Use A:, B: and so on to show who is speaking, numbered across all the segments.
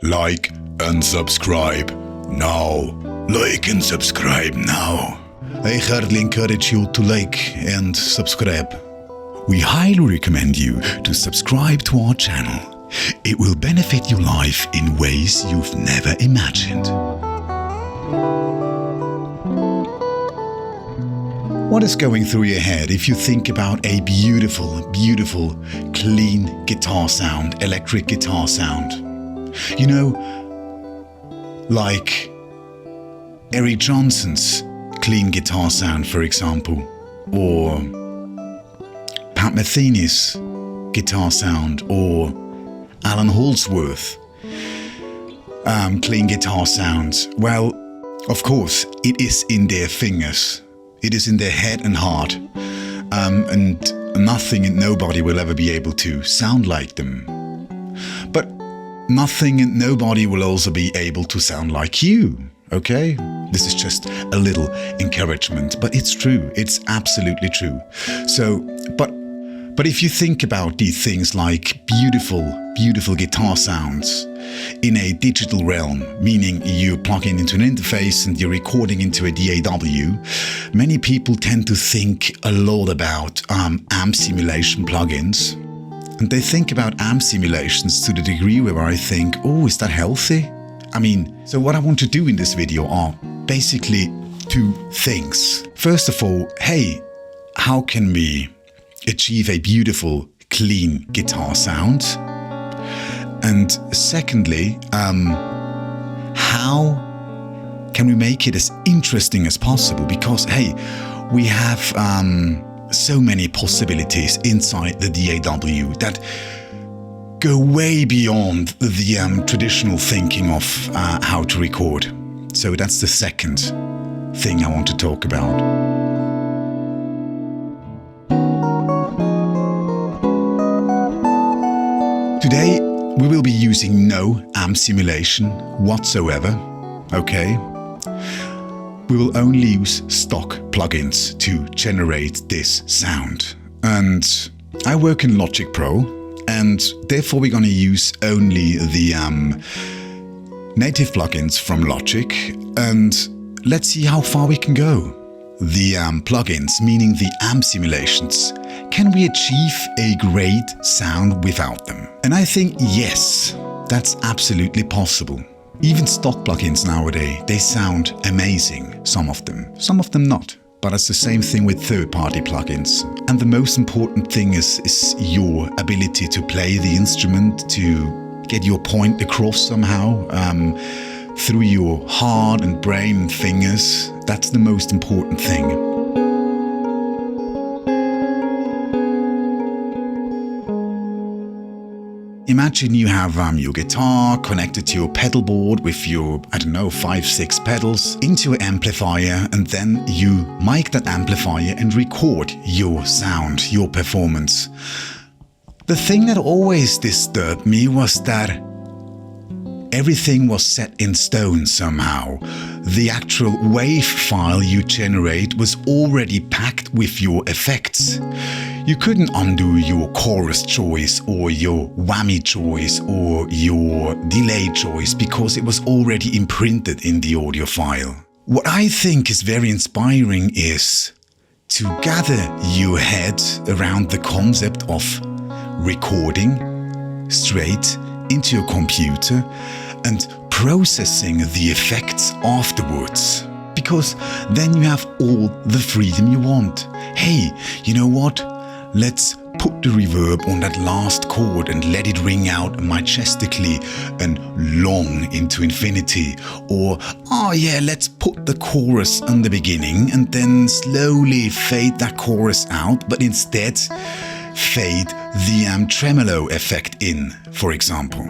A: Like and subscribe now. Like and subscribe now. I heartily encourage you to like and subscribe. We highly recommend you to subscribe to our channel. It will benefit your life in ways you've never imagined. What is going through your head if you think about a beautiful, beautiful, clean guitar sound, electric guitar sound? You know, like Eric Johnson's clean guitar sound, for example, or Pat Metheny's guitar sound, or Alan Holdsworth clean guitar sounds. Well, of course, it is in their fingers. It is in their head and heart. And nothing and nobody will ever be able to sound like them. But nothing and nobody will also be able to sound like you, okay? This is just a little encouragement, but it's true. It's absolutely true. So, but if you think about these things like beautiful, beautiful guitar sounds in a digital realm, meaning you plug in into an interface and you're recording into a DAW, many people tend to think a lot about amp simulation plugins. And they think about amp simulations to the degree where I think, oh, is that healthy? I mean, so what I want to do in this video are basically two things. First of all, hey, how can we achieve a beautiful, clean guitar sound? And secondly, how can we make it as interesting as possible? Because, hey, we have so many possibilities inside the DAW that go way beyond the traditional thinking of how to record. So that's the second thing I want to talk about. Today we will be using no amp simulation whatsoever, okay? We will only use stock plugins to generate this sound. And I work in Logic Pro, and therefore we're going to use only the native plugins from Logic, and let's see how far we can go. The plugins, meaning the amp simulations, can we achieve a great sound without them? And I think yes, that's absolutely possible. Even stock plugins nowadays, they sound amazing, some of them not. But it's the same thing with third-party plugins. And the most important thing is your ability to play the instrument, to get your point across somehow, through your heart and brain and fingers. That's the most important thing. Imagine you have your guitar connected to your pedal board with your, 5-6 pedals into an amplifier, and then you mic that amplifier and record your sound, your performance. The thing that always disturbed me was that everything was set in stone somehow. The actual wave file you generate was already packed with your effects. You couldn't undo your chorus choice or your whammy choice or your delay choice because it was already imprinted in the audio file. What I think is very inspiring is to gather your head around the concept of recording straight into your computer and processing the effects afterwards. Because then you have all the freedom you want. Hey, you know what? Let's put the reverb on that last chord and let it ring out majestically and long into infinity. Or, oh yeah, let's put the chorus on the beginning and then slowly fade that chorus out, but instead fade the tremolo effect in, for example.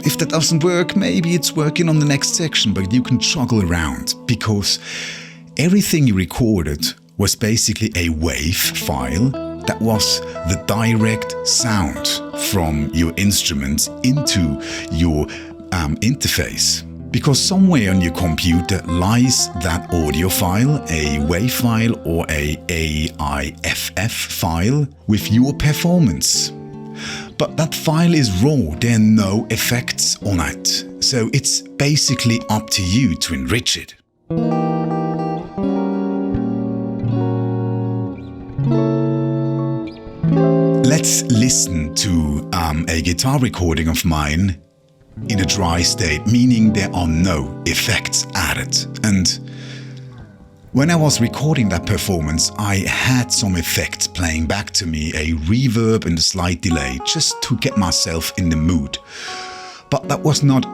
A: If that doesn't work, maybe it's working on the next section, but you can juggle around because everything you recorded was basically a wave file that was the direct sound from your instruments into your interface. Because somewhere on your computer lies that audio file, a WAV file or a AIFF file with your performance. But that file is raw, there are no effects on it. So it's basically up to you to enrich it. Let's listen to a guitar recording of mine in a dry state, meaning there are no effects added. And when I was recording that performance, I had some effects playing back to me, a reverb and a slight delay, just to get myself in the mood. But that was not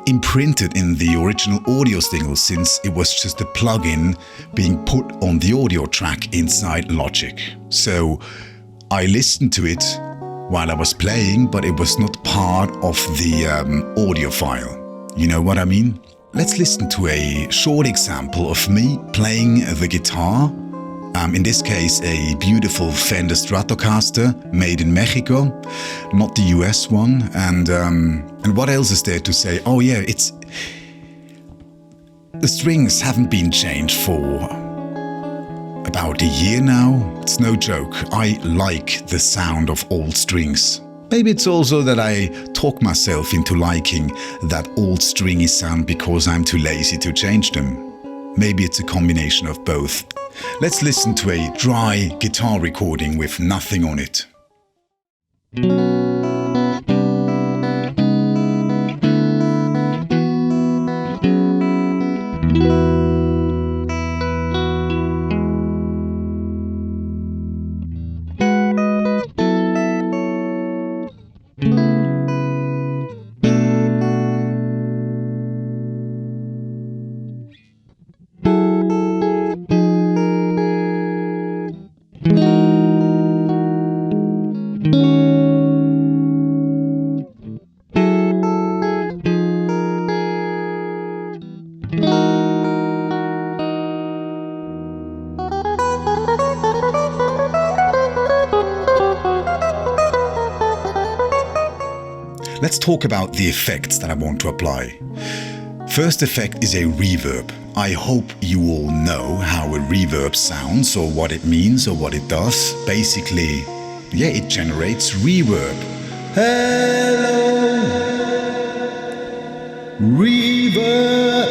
A: imprinted in the original audio signal, since it was just a plugin being put on the audio track inside Logic. So I listened to it while I was playing, but it was not part of the audio file. You know what I mean? Let's listen to a short example of me playing the guitar. In this case, a beautiful Fender Stratocaster made in Mexico, not the US one. And what else is there to say? Oh yeah, the strings haven't been changed for about a year now. It's no joke. I like the sound of old strings. Maybe it's also that I talk myself into liking that old stringy sound because I'm too lazy to change them. Maybe it's a combination of both. Let's listen to a dry guitar recording with nothing on it. Let's talk about the effects that I want to apply. First effect is a reverb. I hope you all know how a reverb sounds or what it means or what it does. Basically, yeah, it generates reverb. Hello! Reverb!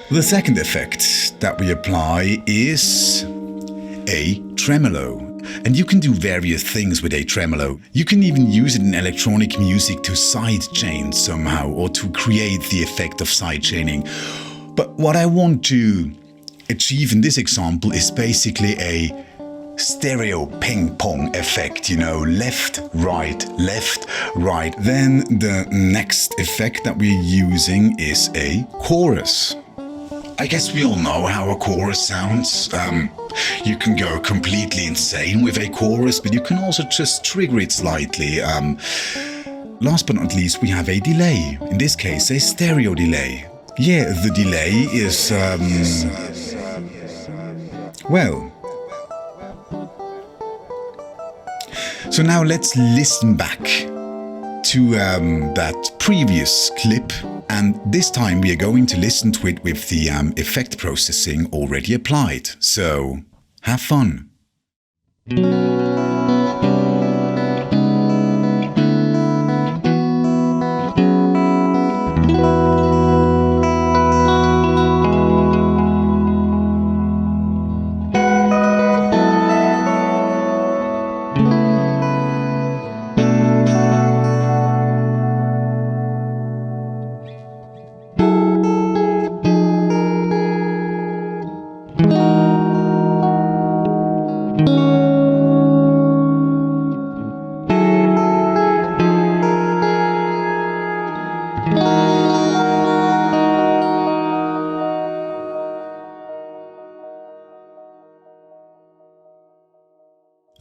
A: The second effect that we apply is a tremolo. And you can do various things with a tremolo. You can even use it in electronic music to sidechain somehow, or to create the effect of sidechaining. But what I want to achieve in this example is basically a stereo ping pong effect, you know, left, right. Then the next effect that we're using is a chorus. I guess we all know how a chorus sounds. You can go completely insane with a chorus, but you can also just trigger it slightly. Last but not least, we have a delay. In this case, a stereo delay. Yeah, the delay is, well. So now let's listen back to that previous clip, and this time we are going to listen to it with the effect processing already applied. So have fun.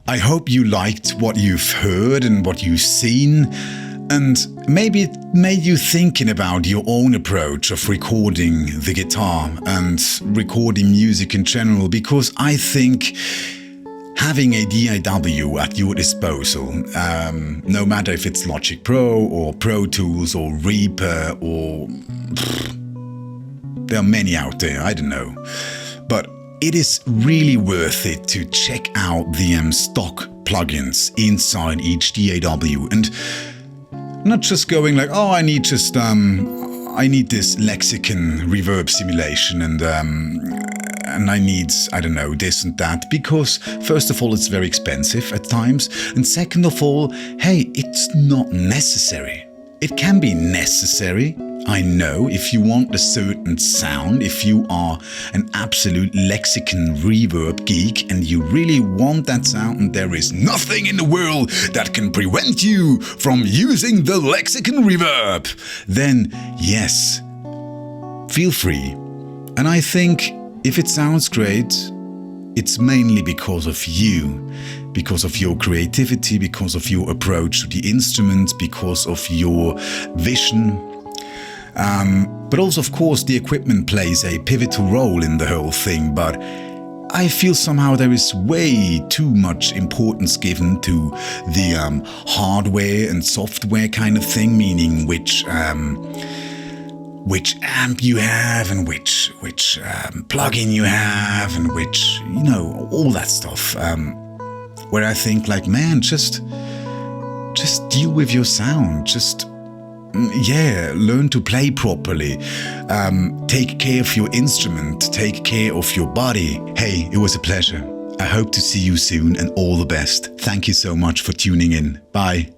A: I hope you liked what you've heard and what you've seen. And maybe it made you thinking about your own approach of recording the guitar and recording music in general, because I think having a DAW at your disposal, no matter if it's Logic Pro or Pro Tools or Reaper or there are many out there, I don't know. But it is really worth it to check out the stock plugins inside each DAW and not just going like, oh, I need this lexicon reverb simulation and I need, I don't know, this and that, because first of all, it's very expensive at times, and second of all, hey, it's not necessary. It can be necessary, I know, if you want a certain sound, if you are an absolute lexicon reverb geek and you really want that sound and there is nothing in the world that can prevent you from using the lexicon reverb, then yes, feel free. And I think if it sounds great, it's mainly because of you, because of your creativity, because of your approach to the instrument, because of your vision. But also, of course, the equipment plays a pivotal role in the whole thing, but I feel somehow there is way too much importance given to the hardware and software kind of thing, meaning which amp you have and which plugin you have and which, you know, all that stuff. Where I think like, man, just deal with your sound. Just, learn to play properly. Take care of your instrument. Take care of your body. Hey, it was a pleasure. I hope to see you soon and all the best. Thank you so much for tuning in. Bye.